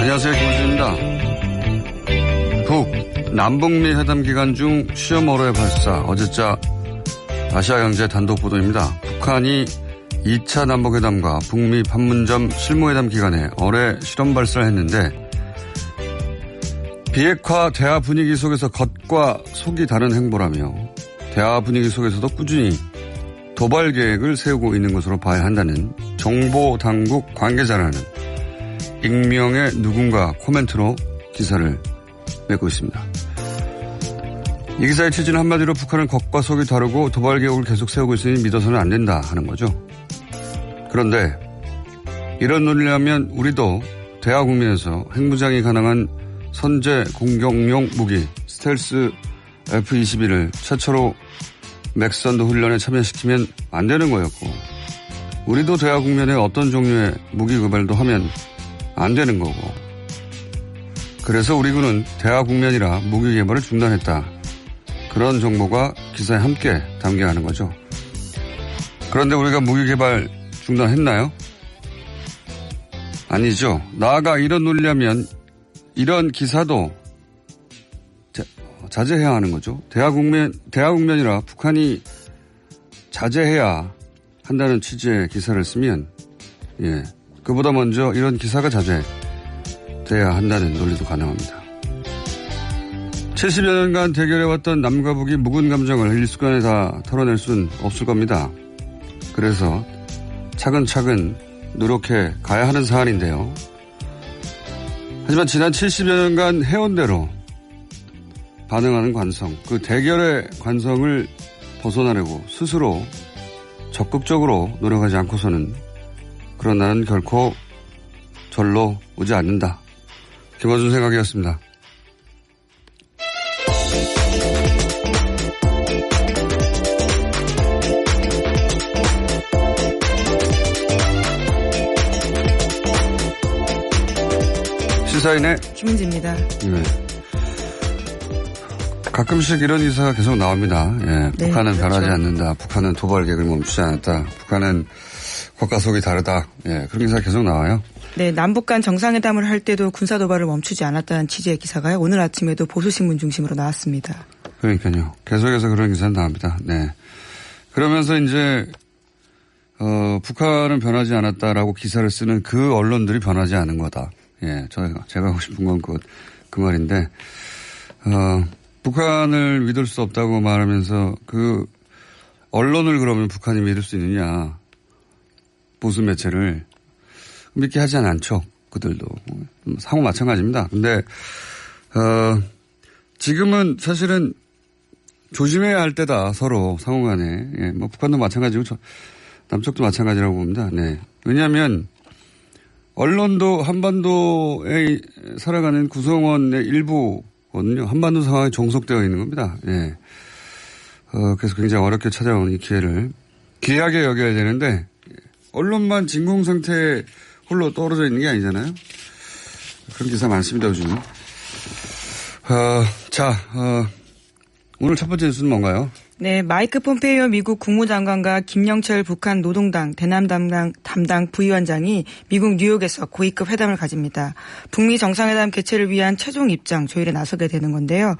안녕하세요. 김호준입니다. 남북미 회담 기간 중 시험 어뢰 발사. 어제자 아시아경제 단독 보도입니다. 북한이 2차 남북회담과 북미 판문점 실무회담 기간에 어뢰 실험 발사를 했는데 비핵화 대화 분위기 속에서 겉과 속이 다른 행보라며 대화 분위기 속에서도 꾸준히 도발 계획을 세우고 있는 것으로 봐야 한다는 정보당국 관계자라는 익명의 누군가 코멘트로 기사를 내고 있습니다. 이 기사의 취지는 한마디로 북한은 겉과 속이 다르고 도발 계획을 계속 세우고 있으니 믿어서는 안 된다 하는 거죠. 그런데 이런 논리라면 우리도 대화 국면에서 핵무장이 가능한 선제 공격용 무기 스텔스 F-21을 최초로 맥선드 훈련에 참여시키면 안 되는 거였고 우리도 대화 국면에 어떤 종류의 무기 개발도 하면 안 되는 거고 그래서 우리 군은 대화 국면이라 무기 개발을 중단했다. 그런 정보가 기사에 함께 담겨야 하는 거죠. 그런데 우리가 무기 개발 중단했나요? 아니죠. 나아가 이런 논리라면 이런 기사도 자제해야 하는 거죠. 대화 국면이라 북한이 자제해야 한다는 취지의 기사를 쓰면, 그보다 먼저 이런 기사가 자제돼야 한다는 논리도 가능합니다. 70여 년간 대결해왔던 남과 북이 묵은 감정을 일순간에 다 털어낼 수는 없을 겁니다. 그래서 차근차근 노력해 가야 하는 사안인데요. 하지만 지난 70여 년간 해온 대로 반응하는 관성, 그 대결의 관성을 벗어나려고 스스로 적극적으로 노력하지 않고서는 그런 나는 결코 절로 오지 않는다. 김어준 생각이었습니다. 시사인의 김은지입니다. 네. 가끔씩 이런 기사가 계속 나옵니다. 네, 북한은 그렇죠. 변하지 않는다. 북한은 도발 계획을 멈추지 않았다. 북한은 겉과 속이 다르다. 그런 기사가 계속 나와요. 네, 남북 간 정상회담을 할 때도 군사 도발을 멈추지 않았다는 취지의 기사가요. 오늘 아침에도 보수신문 중심으로 나왔습니다. 그러니까요. 계속해서 그런 기사는 나옵니다. 네. 그러면서 이제 북한은 변하지 않았다라고 기사를 쓰는 그 언론들이 변하지 않은 거다. 제가 하고 싶은 건 그 말인데, 북한을 믿을 수 없다고 말하면서 그 언론을 그러면 북한이 믿을 수 있느냐. 보수 매체를 믿게 하지 않죠. 그들도. 상호 마찬가지입니다. 근데, 지금은 사실은 조심해야 할 때다. 서로 상호 간에. 북한도 마찬가지고 남쪽도 마찬가지라고 봅니다. 네. 왜냐하면 언론도 한반도에 살아가는 구성원의 일부거든요. 한반도 상황에 종속되어 있는 겁니다. 그래서 굉장히 어렵게 찾아온 이 기회를 귀하게 여겨야 되는데 언론만 진공 상태에 홀로 떨어져 있는 게 아니잖아요. 그런 기사 많습니다, 요즘. 오늘 첫 번째 뉴스는 뭔가요? 네, 마이크 폼페이오 미국 국무장관과 김영철 북한 노동당 대남 담당 부위원장이 미국 뉴욕에서 고위급 회담을 가집니다. 북미 정상회담 개최를 위한 최종 입장 조율에 나서게 되는 건데요.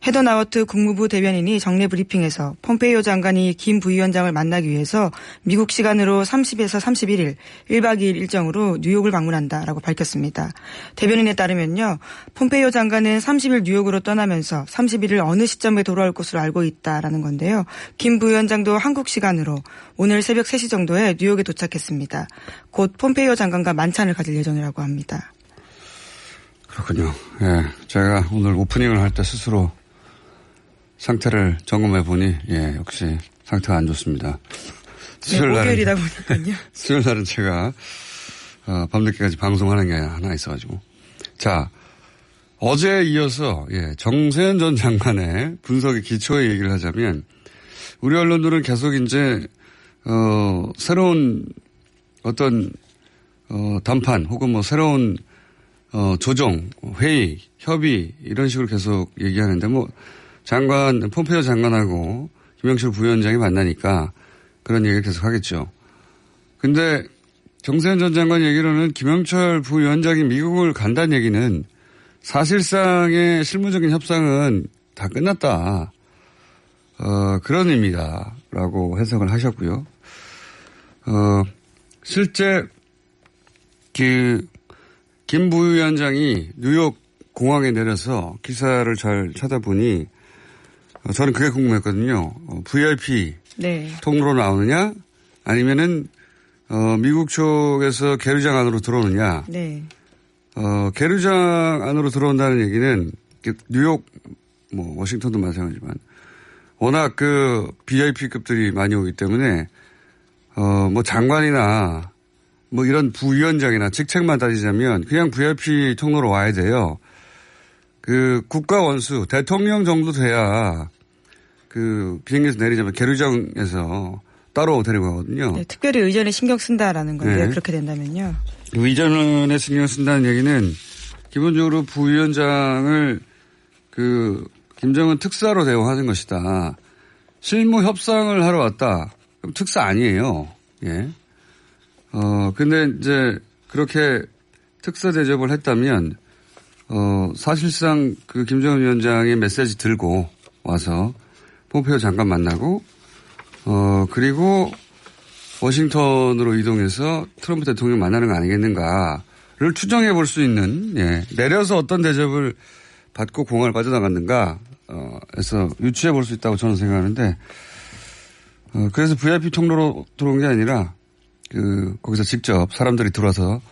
헤더 나워트 국무부 대변인이 정례 브리핑에서 폼페이오 장관이 김 부위원장을 만나기 위해서 미국 시간으로 30에서 31일 1박 2일 일정으로 뉴욕을 방문한다라고 밝혔습니다. 대변인에 따르면요. 폼페이오 장관은 30일 뉴욕으로 떠나면서 31일 어느 시점에 돌아올 것으로 알고 있다라는 건데요. 김 부위원장도 한국 시간으로 오늘 새벽 3시 정도에 뉴욕에 도착했습니다. 곧 폼페이오 장관과 만찬을 가질 예정이라고 합니다. 그렇군요. 제가 오늘 오프닝을 할 때 스스로 상태를 점검해 보니 역시 상태가 안 좋습니다. 목요일이다 보니까요. 수요일 날은 제가 밤늦게까지 방송하는 게 하나 있어가지고. 자, 어제에 이어서 정세현 전 장관의 분석의 기초의 얘기를 하자면 우리 언론들은 계속 이제 새로운 어떤 담판 혹은 새로운 조정, 회의, 협의 이런 식으로 계속 얘기하는데 폼페이오 장관하고 김영철 부위원장이 만나니까 그런 얘기를 계속 하겠죠. 근데 정세현 전 장관 얘기로는 김영철 부위원장이 미국을 간다는 얘기는 사실상의 실무적인 협상은 다 끝났다. 그런 의미다라고 해석을 하셨고요. 실제 김 부위원장이 뉴욕 공항에 내려서 기사를 잘 찾아보니 저는 그게 궁금했거든요. VIP 네. 통로로 나오느냐 아니면은 미국 쪽에서 계류장 안으로 들어오느냐. 네. 계류장 안으로 들어온다는 얘기는 뉴욕, 워싱턴도 마찬가지지만 워낙 그 VIP급들이 많이 오기 때문에 장관이나 이런 부위원장이나 직책만 따지자면 그냥 VIP 통로로 와야 돼요. 그 국가 원수, 대통령 정도 돼야 그 비행기에서 내리자면 계류장에서 따로 데리고 가거든요. 네, 특별히 의전에 신경 쓴다라는 건데요. 네. 그렇게 된다면요. 의전에 신경 쓴다는 얘기는 기본적으로 부위원장을 김정은 특사로 대우하는 것이다. 실무 협상을 하러 왔다. 그럼 특사 아니에요. 예. 근데 이제 그렇게 특사 대접을 했다면, 사실상 그 김정은 위원장의 메시지 들고 와서 폼페이오 장관 만나고, 그리고 워싱턴으로 이동해서 트럼프 대통령 만나는 거 아니겠는가를 추정해 볼 수 있는, 예. 내려서 어떤 대접을 받고 공항을 빠져나갔는가, 해서 유추해 볼 수 있다고 저는 생각하는데, 그래서 VIP 통로로 들어온 게 아니라, 거기서 직접 사람들이 들어와서,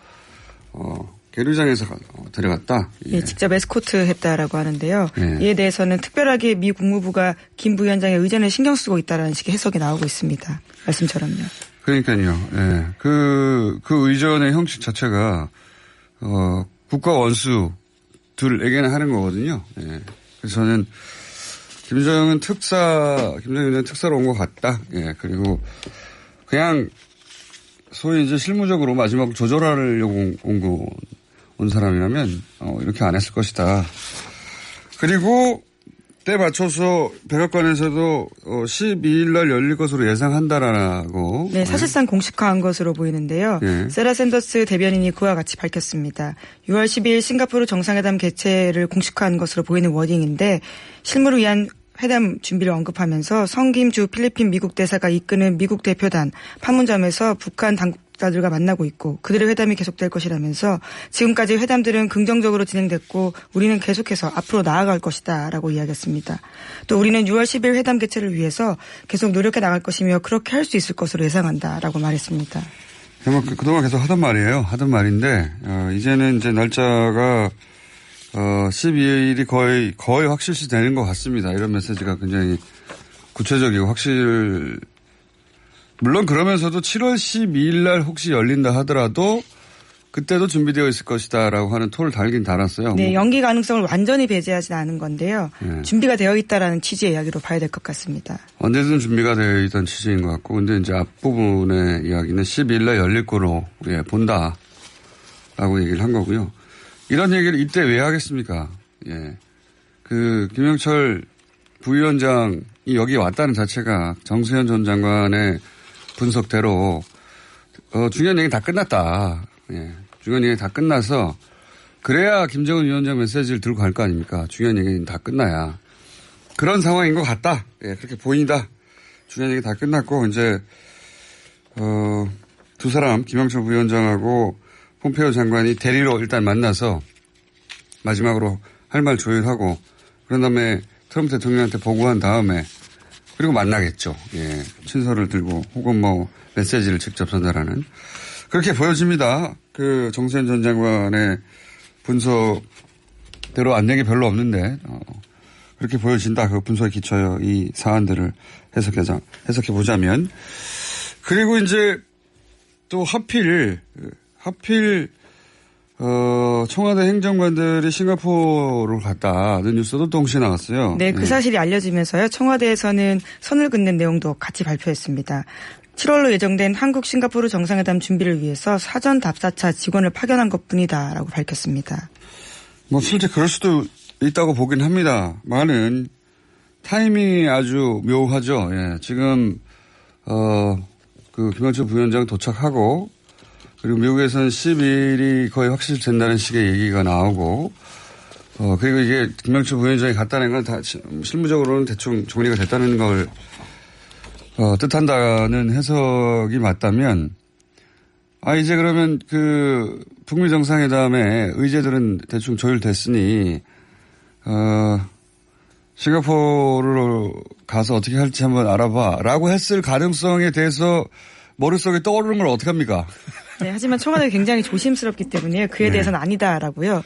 계류장에서 데려갔다. 예. 예, 직접 에스코트 했다라고 하는데요. 예. 이에 대해서는 특별하게 미 국무부가 김 부위원장의 의전에 신경 쓰고 있다라는 식의 해석이 나오고 있습니다. 말씀처럼요. 그러니까요. 예. 그 의전의 형식 자체가, 국가 원수들에게는 하는 거거든요. 예. 그래서 저는 김정은 특사로 온 것 같다. 예. 그리고 그냥 소위 이제 실무적으로 마지막으로 조절하려고 온 사람이라면, 이렇게 안 했을 것이다. 그리고 때 맞춰서 백악관에서도 12일 날 열릴 것으로 예상한다라고. 네, 사실상 공식화한 것으로 보이는데요. 네. 세라 샌더스 대변인이 그와 같이 밝혔습니다. 6월 12일 싱가포르 정상회담 개최를 공식화한 것으로 보이는 워딩인데 실무를 위한 회담 준비를 언급하면서 성김주 필리핀 미국 대사가 이끄는 미국 대표단 판문점에서 북한 당국자들과 만나고 있고 그들의 회담이 계속될 것이라면서 지금까지 회담들은 긍정적으로 진행됐고 우리는 계속해서 앞으로 나아갈 것이다 라고 이야기했습니다. 또 우리는 6월 10일 회담 개최를 위해서 계속 노력해 나갈 것이며 그렇게 할 수 있을 것으로 예상한다 라고 말했습니다. 그동안 계속 하던 말인데 이제는 이제 날짜가 12일이 거의 확실시 되는 것 같습니다. 이런 메시지가 굉장히 구체적이고 물론 그러면서도 7월 12일 날 혹시 열린다 하더라도 그때도 준비되어 있을 것이다라고 하는 토를 달긴 달았어요. 네, 연기 가능성을 완전히 배제하지는 않은 건데요. 네. 준비가 되어 있다라는 취지의 이야기로 봐야 될 것 같습니다. 언제든 준비가 되어 있던 취지인 것 같고, 근데 이제 앞부분의 이야기는 12일 날 열릴 거로 본다라고 얘기를 한 거고요. 이런 얘기를 이때 왜 하겠습니까? 예. 김영철 부위원장이 여기 왔다는 자체가 정세현 전 장관의 분석대로, 중요한 얘기 다 끝났다. 예. 중요한 얘기 다 끝나서, 그래야 김정은 위원장 메시지를 들고 갈 거 아닙니까? 중요한 얘기는 다 끝나야. 그런 상황인 것 같다. 예. 그렇게 보인다. 중요한 얘기 다 끝났고, 이제, 두 사람, 김영철 부위원장하고 폼페이오 장관이 대리로 일단 만나서 마지막으로 할 말 조율하고 그런 다음에 트럼프 대통령한테 보고한 다음에 그리고 만나겠죠. 예. 친서를 들고 혹은 메시지를 직접 전달하는 그렇게 보여집니다. 정세현 전 장관의 분석대로 안내기 별로 없는데 그렇게 보여진다. 그 분석에 기초하여 이 사안들을 해석해 보자면 그리고 이제 또 하필 청와대 행정관들이 싱가포르를 갔다는 뉴스도 동시에 나왔어요. 네, 그 사실이 알려지면서요. 청와대에서는 선을 긋는 내용도 같이 발표했습니다. 7월로 예정된 한국 싱가포르 정상회담 준비를 위해서 사전 답사차 직원을 파견한 것뿐이다라고 밝혔습니다. 실제 그럴 수도 있다고 보긴 합니다. 많은 타이밍이 아주 묘하죠. 예, 지금 김영철 부위원장 도착하고 그리고 미국에서는 10일이 거의 확실된다는 식의 얘기가 나오고, 그리고 이게 김명철 부위원장이 갔다는 건 다 실무적으로는 대충 정리가 됐다는 걸, 뜻한다는 해석이 맞다면, 이제 그러면 북미 정상회담에 의제들은 대충 조율됐으니, 싱가포르로 가서 어떻게 할지 한번 알아봐. 라고 했을 가능성에 대해서 머릿속에 떠오르는 걸 어떻게 합니까? 네, 하지만 청와대가 굉장히 조심스럽기 때문에 그에 대해서는 아니다라고요.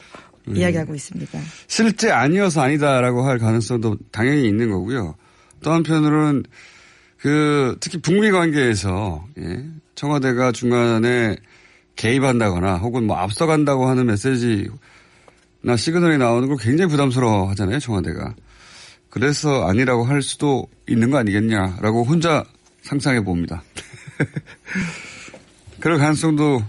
이야기하고 있습니다. 실제 아니어서 아니다라고 할 가능성도 당연히 있는 거고요. 또 한편으로는 특히 북미 관계에서, 청와대가 중간에 개입한다거나 혹은 뭐 앞서간다고 하는 메시지나 시그널이 나오는 걸 굉장히 부담스러워 하잖아요, 청와대가. 그래서 아니라고 할 수도 있는 거 아니겠냐라고 혼자 상상해 봅니다. 그럴 가능성도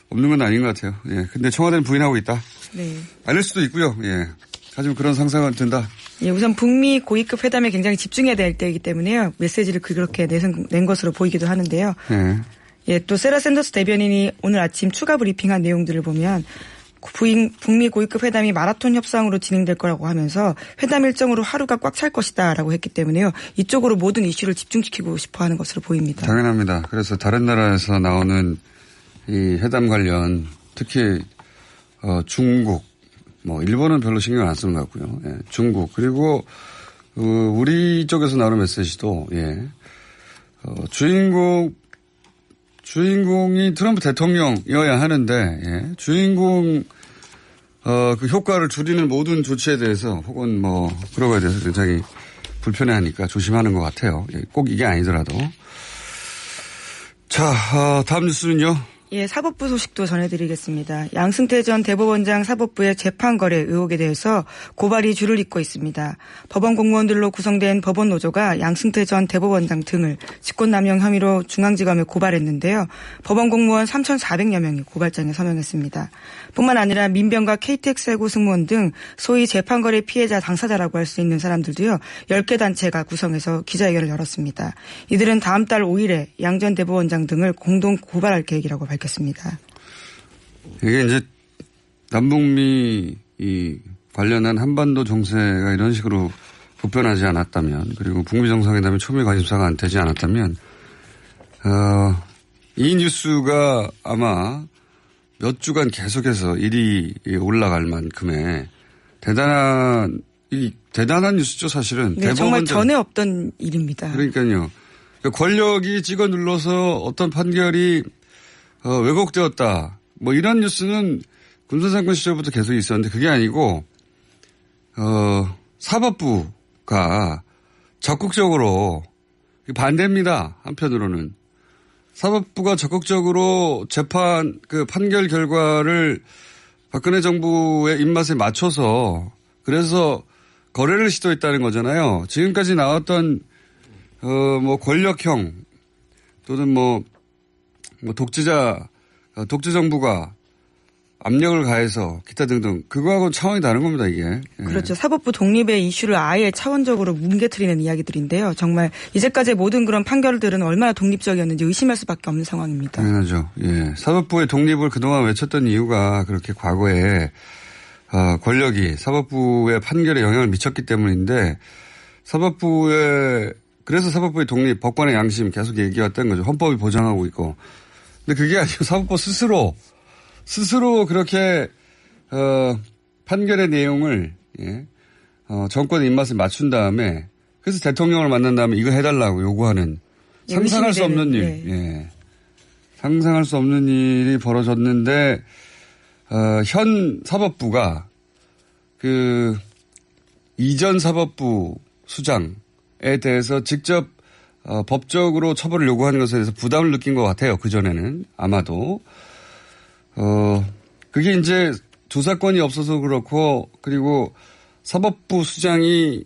없는 건 아닌 것 같아요. 예. 근데 청와대는 부인하고 있다. 네. 아닐 수도 있고요. 예. 하지만 그런 상상은 든다. 예, 우선 북미 고위급 회담에 굉장히 집중해야 될 때이기 때문에요. 메시지를 그렇게 낸 것으로 보이기도 하는데요. 예. 예, 또 세라 샌더스 대변인이 오늘 아침 추가 브리핑한 내용들을 보면 북미 고위급 회담이 마라톤 협상으로 진행될 거라고 하면서 회담 일정으로 하루가 꽉 찰 것이다라고 했기 때문에요. 이쪽으로 모든 이슈를 집중시키고 싶어 하는 것으로 보입니다. 당연합니다. 그래서 다른 나라에서 나오는 이 회담 관련 특히 중국, 일본은 별로 신경 안 쓰는 것 같고요. 예, 중국 그리고 우리 쪽에서 나오는 메시지도 주인공이 트럼프 대통령이어야 하는데, 예. 주인공, 그 효과를 줄이는 모든 조치에 대해서 혹은 그런 거에 대해서 굉장히 불편해 하니까 조심하는 것 같아요. 예. 꼭 이게 아니더라도. 자, 다음 뉴스는요. 예, 사법부 소식도 전해드리겠습니다. 양승태 전 대법원장 사법부의 재판 거래 의혹에 대해서 고발이 줄을 잇고 있습니다. 법원 공무원들로 구성된 법원 노조가 양승태 전 대법원장 등을 직권남용 혐의로 중앙지검에 고발했는데요. 법원 공무원 3,400여 명이 고발장에 서명했습니다. 뿐만 아니라 민병과 KTX 해고 승무원 등 소위 재판 거래 피해자 당사자라고 할 수 있는 사람들도요. 10개 단체가 구성해서 기자회견을 열었습니다. 이들은 다음 달 5일에 양 전 대법원장 등을 공동 고발할 계획이라고 밝혔습니다. 이게 이제 남북미 관련한 한반도 정세가 이런 식으로 보편하지 않았다면, 그리고 북미 정상회담이 초미 관심사가 안 되지 않았다면, 이 뉴스가 아마 몇 주간 계속해서 일이 올라갈 만큼의 대단한 뉴스죠, 사실은. 네, 정말 전에 없던 일입니다. 그러니까요. 권력이 찍어 눌러서 어떤 판결이 왜곡되었다. 이런 뉴스는 군사정권 시절부터 계속 있었는데 그게 아니고, 사법부가 적극적으로 반대입니다. 한편으로는. 사법부가 적극적으로 판결 결과를 박근혜 정부의 입맛에 맞춰서 그래서 거래를 시도했다는 거잖아요. 지금까지 나왔던, 권력형 또는 독재 정부가 압력을 가해서 기타 등등 그거하고는 차원이 다른 겁니다, 이게. 예. 그렇죠. 사법부 독립의 이슈를 아예 차원적으로 뭉개트리는 이야기들인데요. 정말 이제까지의 모든 그런 판결들은 얼마나 독립적이었는지 의심할 수밖에 없는 상황입니다. 당연하죠. 예. 사법부의 독립을 그동안 외쳤던 이유가 그렇게 과거에 권력이 사법부의 판결에 영향을 미쳤기 때문인데 그래서 사법부의 독립, 법관의 양심 계속 얘기해왔던 거죠. 헌법이 보장하고 있고. 근데 그게 아니고 사법부 스스로 그렇게 판결의 내용을 정권의 입맛에 맞춘 다음에 그래서 대통령을 만난 다음에 이거 해달라고 요구하는 상상할 수 없는 일. 예. 상상할 수 없는 일이 벌어졌는데 현 사법부가 이전 사법부 수장에 대해서 직접 법적으로 처벌을 요구하는 것에 대해서 부담을 느낀 것 같아요. 그전에는 아마도. 그게 이제 조사권이 없어서 그렇고, 그리고 사법부 수장이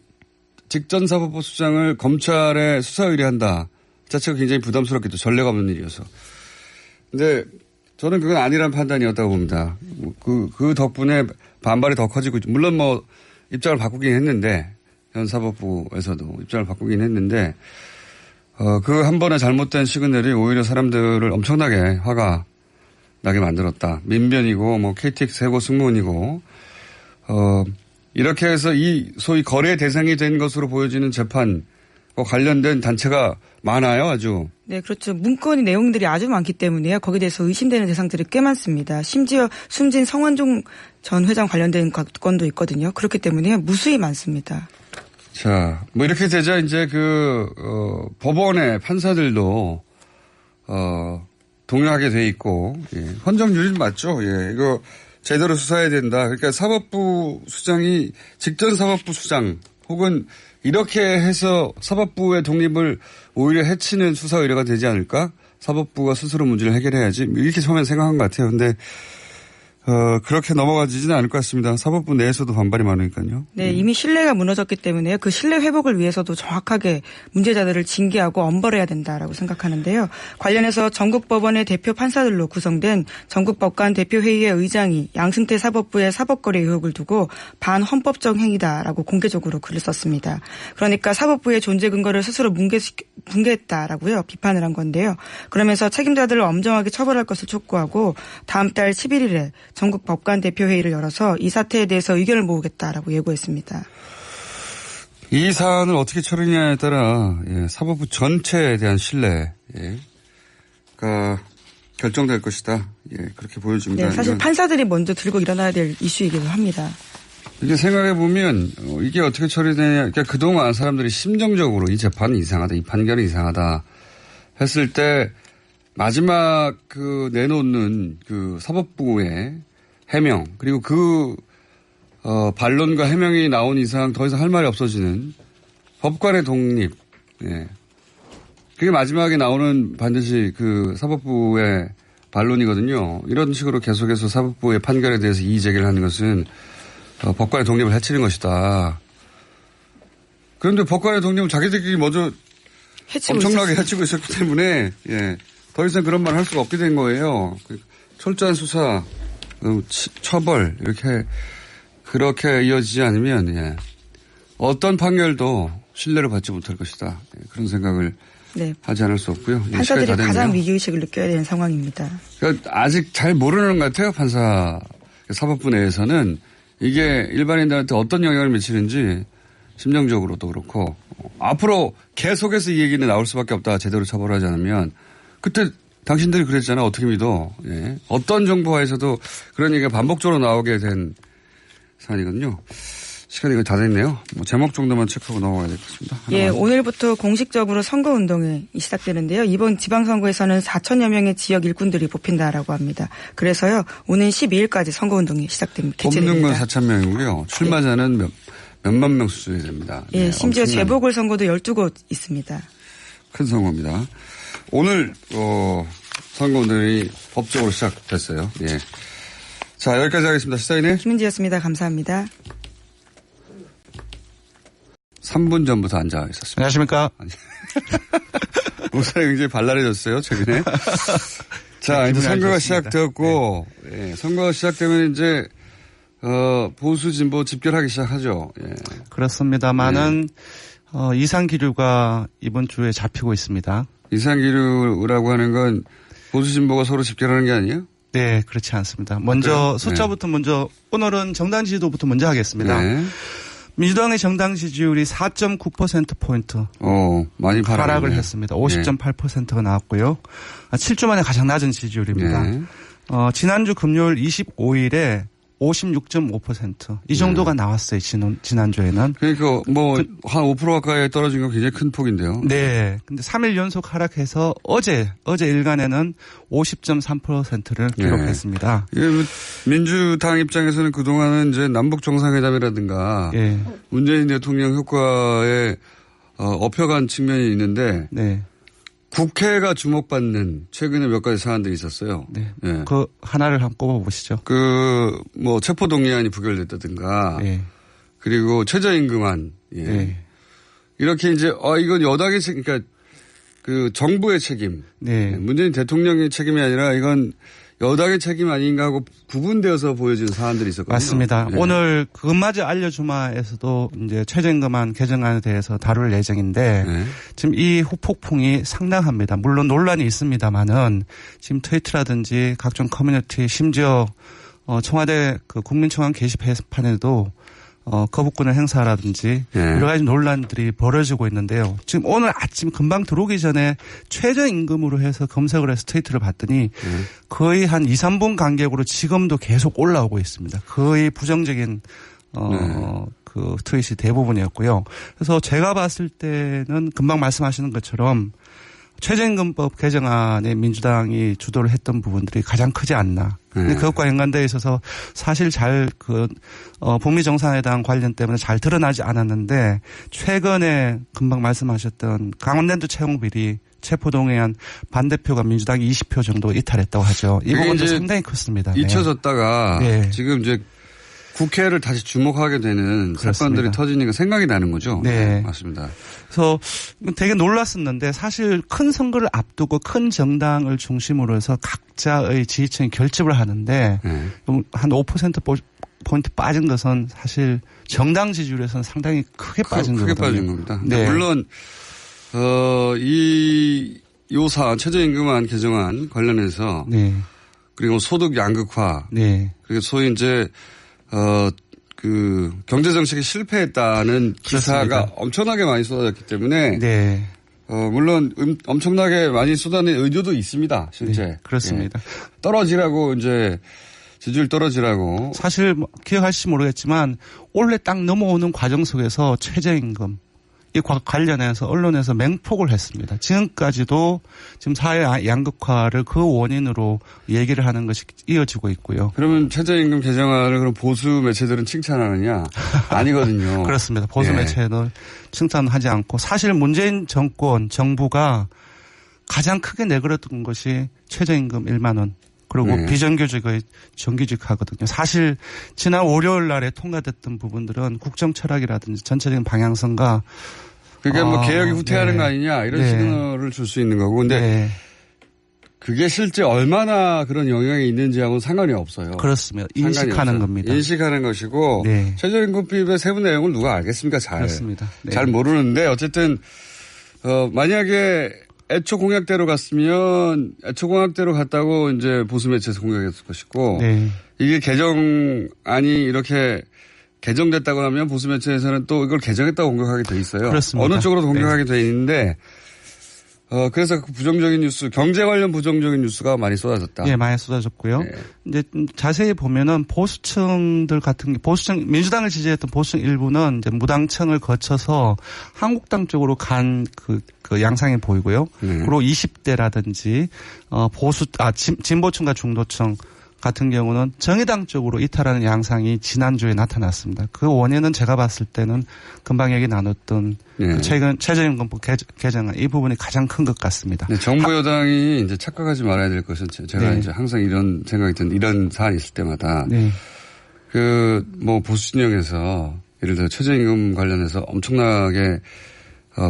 직전 사법부 수장을 검찰에 수사 의뢰한다. 그 자체가 굉장히 부담스럽기도 전례가 없는 일이어서. 근데 저는 그건 아니란 판단이었다고 봅니다. 그 덕분에 반발이 더 커지고, 물론 입장을 바꾸긴 했는데, 현 사법부에서도 입장을 바꾸긴 했는데, 그 한 번의 잘못된 시그널이 오히려 사람들을 엄청나게 화가 나게 만들었다. 민변이고, 뭐, KTX 해고 승무원이고, 이렇게 해서 이 소위 거래 대상이 된 것으로 보여지는 재판과 관련된 단체가 많아요, 아주. 네, 그렇죠. 문건의 내용들이 아주 많기 때문에요. 거기에 대해서 의심되는 대상들이 꽤 많습니다. 심지어 숨진 성완종 전 회장 관련된 건도 있거든요. 그렇기 때문에 무수히 많습니다. 자, 뭐 이렇게 되자 이제 법원의 판사들도, 동의하게 돼 있고, 예. 헌정유린 맞죠? 예. 이거 제대로 수사해야 된다. 그러니까 사법부 수장이 직전 사법부 수장 혹은 이렇게 해서 사법부의 독립을 오히려 해치는 수사 의뢰가 되지 않을까? 사법부가 스스로 문제를 해결해야지. 이렇게 처음에 생각한 것 같아요. 근데 그렇게 넘어가지는 않을 것 같습니다. 사법부 내에서도 반발이 많으니까요. 네, 이미 신뢰가 무너졌기 때문에 그 신뢰 회복을 위해서도 정확하게 문제자들을 징계하고 엄벌해야 된다라고 생각하는데요. 관련해서 전국 법원의 대표 판사들로 구성된 전국 법관 대표회의의 의장이 양승태 사법부의 사법거래 의혹을 두고 반헌법적 행위다라고 공개적으로 글을 썼습니다. 그러니까 사법부의 존재 근거를 스스로 붕괴했다라고요. 비판을 한 건데요. 그러면서 책임자들을 엄정하게 처벌할 것을 촉구하고 다음 달 11일에 전국 법관 대표회의를 열어서 이 사태에 대해서 의견을 모으겠다라고 예고했습니다. 이 사안을 어떻게 처리하냐에 따라 사법부 전체에 대한 신뢰가 결정될 것이다. 그렇게 보여집니다. 네, 사실 판사들이 먼저 들고 일어나야 될 이슈이기도 합니다. 이게 생각해보면 이게 어떻게 처리되냐. 그러니까 그동안 사람들이 심정적으로 이 재판은 이상하다. 이 판결은 이상하다 했을 때 마지막 내놓는 사법부의 해명 그리고 반론과 해명이 나온 이상 더 이상 할 말이 없어지는 법관의 독립. 그게 마지막에 나오는 반드시 사법부의 반론이거든요. 이런 식으로 계속해서 사법부의 판결에 대해서 이의 제기를 하는 것은 법관의 독립을 해치는 것이다. 그런데 법관의 독립을 자기들끼리 먼저 엄청나게 해치고 있었기 때문에 더 이상 그런 말을 할 수가 없게 된 거예요. 철저한 수사, 처벌 그렇게 이어지지 않으면 어떤 판결도 신뢰를 받지 못할 것이다. 그런 생각을 하지 않을 수 없고요. 판사들이 가장 위기의식을 느껴야 되는 상황입니다. 그러니까 아직 잘 모르는 것 같아요. 사법부 내에서는 이게 일반인들한테 어떤 영향을 미치는지 심정적으로도 그렇고 앞으로 계속해서 이 얘기는 나올 수밖에 없다. 제대로 처벌하지 않으면. 그때 당신들이 그랬잖아. 어떻게 믿어. 어떤 정보화에서도 그런 얘기가 반복적으로 나오게 된 사안이거든요. 시간이 거의 다 됐네요. 제목 정도만 체크하고 넘어가야 될 것 같습니다. 오늘부터 공식적으로 선거운동이 시작되는데요. 이번 지방선거에서는 4천여 명의 지역 일꾼들이 뽑힌다라고 합니다. 그래서요. 오는 12일까지 선거운동이 시작됩니다. 뽑는 건 4천 명이고요. 출마자는 몇만 명 수준이 됩니다. 심지어 재보궐선거도 12곳 있습니다. 큰 선거입니다. 오늘 선거운동이 법적으로 시작됐어요. 자, 여기까지 하겠습니다. 시사인의 김은지였습니다. 감사합니다. 3분 전부터 앉아 있었습니다. 안녕하십니까. 목소리가 굉장히 발랄해졌어요, 최근에. 자, 이제 선거가 시작되었고, 선거가 시작되면 이제, 보수 진보 집결하기 시작하죠. 그렇습니다만은, 이상기류가 이번 주에 잡히고 있습니다. 이상기류라고 하는 건 보수 진보가 서로 집결하는 게 아니에요? 네, 그렇지 않습니다. 먼저 숫자부터 오늘은 정당 지지도부터 먼저 하겠습니다. 민주당의 정당 지지율이 4.9%포인트. 많이 하락을 했습니다. 50.8%가 나왔고요. 7주 만에 가장 낮은 지지율입니다. 지난주 금요일 25일에 56.5%. 이 정도가 나왔어요. 지난주에는. 그러니까 한 5% 가까이 떨어진 건 굉장히 큰 폭인데요. 네. 근데 3일 연속 하락해서 어제 일간에는 50.3%를 기록했습니다. 민주당 입장에서는 그동안은 이제 남북 정상회담이라든가 문재인 대통령 효과에 업혀간 측면이 있는데 국회가 주목받는 최근에 몇 가지 사안들이 있었어요. 그 하나를 한번 꼽아보시죠. 체포동의안이 부결됐다든가 그리고 최저임금안 이렇게 이제 이건 여당의 책임, 그러니까 정부의 책임, 문재인 대통령의 책임이 아니라 이건 여당의 책임 아닌가 하고 구분되어서 보여지는 사안들이 있었거든요. 맞습니다. 네. 오늘 그것마저 알려주마에서도 이제 최저임금안 개정안에 대해서 다룰 예정인데 네. 지금 이 후폭풍이 상당합니다. 물론 논란이 있습니다만은 지금 트위터라든지 각종 커뮤니티 심지어 청와대 그 국민청원 게시판에도 거부권을 행사라든지 여러 가지 논란들이 벌어지고 있는데요. 지금 오늘 아침 금방 들어오기 전에 최저임금으로 해서 검색을 해서 트위터를 봤더니 거의 한 2, 3분 간격으로 지금도 계속 올라오고 있습니다. 거의 부정적인 그 트윗이 대부분이었고요. 그래서 제가 봤을 때는 금방 말씀하시는 것처럼 최저임금법 개정안에 민주당이 주도를 했던 부분들이 가장 크지 않나. 근데 그것과 연관되어 있어서 사실 북미 정상회담 관련 때문에 잘 드러나지 않았는데 최근에 금방 말씀하셨던 강원랜드 채용 비리 체포동의안 반대표가 민주당이 20표 정도 이탈했다고 하죠. 이 부분도 상당히 컸습니다. 잊혀졌다가 네. 지금 이제 국회를 다시 주목하게 되는 그렇습니다. 사건들이 터지니까 생각이 나는 거죠. 네. 맞습니다. 그래서 되게 놀랐었는데 사실 큰 선거를 앞두고 큰 정당을 중심으로 해서 각자의 지지층이 결집을 하는데 한 5%포인트 빠진 것은 사실 정당 지지율에서는 상당히 크게 빠진 거거든요. 크게 빠진 겁니다. 네. 물론 요 사안 최저임금안 개정안 관련해서 네. 그리고 소득 양극화 네. 그리고 소위 이제 경제 정책이 실패했다는 기사가 그렇습니다. 엄청나게 많이 쏟아졌기 때문에 네. 물론 엄청나게 많이 쏟아낸 의도도 있습니다. 실제. 네, 그렇습니다. 떨어지라고 이제 지지율 떨어지라고. 사실 기억하실지 모르겠지만 원래 딱 넘어오는 과정 속에서 최저임금 이 관련해서 언론에서 맹폭을 했습니다. 지금까지도 지금 사회 양극화를 그 원인으로 얘기를 하는 것이 이어지고 있고요. 그러면 최저임금 개정안을 그럼 보수 매체들은 칭찬하느냐? 아니거든요. 그렇습니다. 보수 매체는 칭찬하지 않고 사실 문재인 정부가 가장 크게 내걸었던 것이 최저임금 1만 원. 그리고 비정규직의 정규직 하거든요. 사실 지난 월요일 날에 통과됐던 부분들은 국정 철학이라든지 전체적인 방향성과 그게 개혁이 후퇴하는 거 아니냐 이런 시그널을 줄 수 있는 거고. 근데 그게 실제 얼마나 그런 영향이 있는지하고는 상관이 없어요. 그렇습니다. 인식하는 겁니다. 인식하는 것이고 최저임금법의 세부 내용을 누가 알겠습니까? 그렇습니다. 잘 모르는데 어쨌든 만약에 애초 공약대로 갔으면 애초 공약대로 갔다고 이제 보수 매체에서 공격했을 것이고 이게 개정안이 이렇게 개정됐다고 하면 보수 매체에서는 또 이걸 개정했다고 공격하게 돼 있어요. 그렇습니다. 어느 쪽으로도 공격하게 돼 있는데 그래서 그 부정적인 뉴스, 경제 관련 부정적인 뉴스가 많이 쏟아졌다. 예, 많이 쏟아졌고요. 이제 자세히 보면은 보수층들 같은 게 민주당을 지지했던 보수층 일부는 이제 무당층을 거쳐서 한국당 쪽으로 간 그 양상이 보이고요. 그리고 20대라든지 진보층과 중도층 같은 경우는 정의당 쪽으로 이탈하는 양상이 지난주에 나타났습니다. 그 원인은 제가 봤을 때는 금방 얘기 나눴던 그 최근 최저임금법 개정안 이 부분이 가장 큰 것 같습니다. 네, 정부 여당이 이제 착각하지 말아야 될 것은 제가 이제 항상 이런 생각이 든 이런 사안이 있을 때마다 보수 진영에서 예를 들어 최저임금 관련해서 엄청나게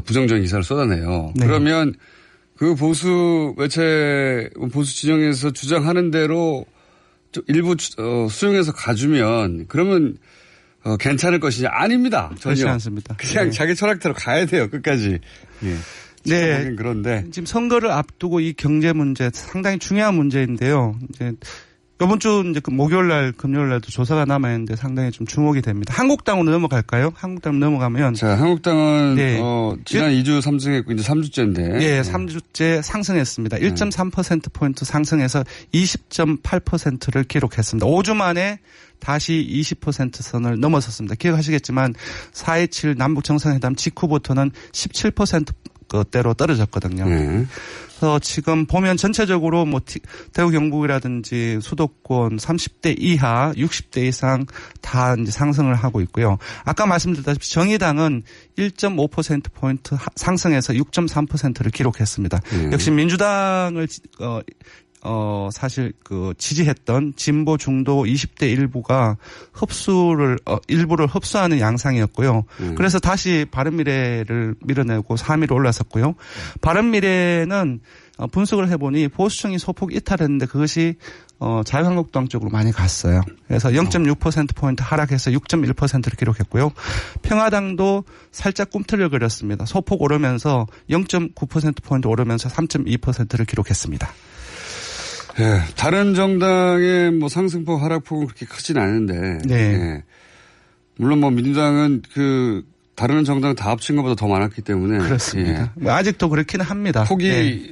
부정적인 기사를 쏟아내요. 그러면 그 보수 매체 보수 진영에서 주장하는 대로 일부 수용해서 가주면 그러면 괜찮을 것이냐? 아닙니다. 전혀. 그렇지 않습니다. 그냥 자기 철학대로 가야 돼요. 끝까지. 네. 그런데 지금 선거를 앞두고 이 경제 문제 상당히 중요한 문제인데요. 이제 이번 주 이제 목요일 날, 금요일 날도 조사가 남아 있는데 상당히 좀 주목이 됩니다. 한국당으로 넘어갈까요? 한국당 넘어가면 자, 한국당은 지난 2주 상승했고 이제 3주째인데. 예, 3주째 상승했습니다. 1.3% 포인트 상승해서 20.8%를 기록했습니다. 5주 만에 다시 20% 선을 넘어섰습니다. 기억하시겠지만 4.27 남북 정상회담 직후부터는 17%대로 떨어졌거든요. 그래서 지금 보면 전체적으로 대구 경북이라든지 수도권 30대 이하 60대 이상 다 이제 상승을 하고 있고요. 아까 말씀드렸다시피 정의당은 1.5%포인트 상승해서 6.3%를 기록했습니다. 역시 민주당을 사실 지지했던 진보 중도 20대 일부가 일부를 흡수하는 양상이었고요. 그래서 다시 바른미래를 밀어내고 3위로 올라섰고요. 바른미래는 분석을 해보니 보수층이 소폭 이탈했는데 그것이 자유한국당 쪽으로 많이 갔어요. 그래서 0.6%포인트 하락해서 6.1%를 기록했고요. 평화당도 살짝 꿈틀을 그렸습니다. 소폭 오르면서 0.9%포인트 오르면서 3.2%를 기록했습니다. 예, 다른 정당의 뭐 상승폭 하락폭은 그렇게 크진 않은데. 네. 예. 물론 뭐 민주당은 다른 정당 다 합친 것보다 더 많았기 때문에. 그렇습니다. 예. 아직도 그렇기는 합니다. 폭이, 네.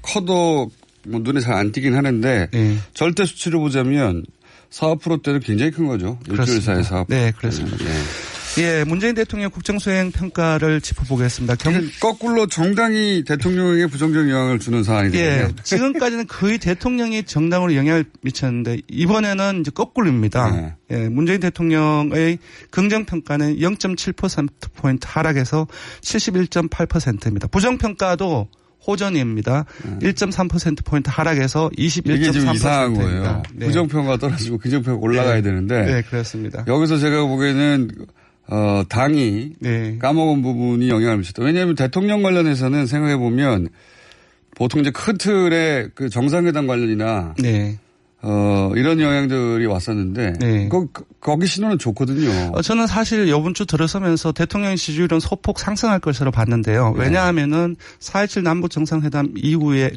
커도 뭐 눈에 잘 안 띄긴 하는데. 네. 절대 수치로 보자면 4%대는 굉장히 큰 거죠. 일주일 사이에 4%. 네, 그렇습니다. 네. 예, 문재인 대통령 국정수행 평가를 짚어보겠습니다. 거꾸로 정당이 대통령에게 부정적 영향을 주는 사안이거든요. 예, 지금까지는 거의 대통령이 정당으로 영향을 미쳤는데 이번에는 이제 거꾸로입니다. 네. 예, 문재인 대통령의 긍정평가는 0.7%포인트 하락해서 71.8%입니다. 부정평가도 호전입니다. 1.3%포인트 하락해서 21.3%입니다. 이게 좀 이상한 거예요. 네. 부정평가 떨어지고 긍정평가 올라가야 네. 되는데. 네, 그렇습니다. 여기서 제가 보기에는 당이 네. 까먹은 부분이 영향을 미쳤다. 왜냐하면 대통령 관련해서는 생각해 보면 보통 이제 큰 틀의 그 정상회담 관련이나 네. 이런 영향들이 왔었는데 네. 거기 신호는 좋거든요. 저는 사실 이번 주 들어서면서 대통령 지지율은 소폭 상승할 것으로 봤는데요. 네. 왜냐하면은 4.27 남북 정상회담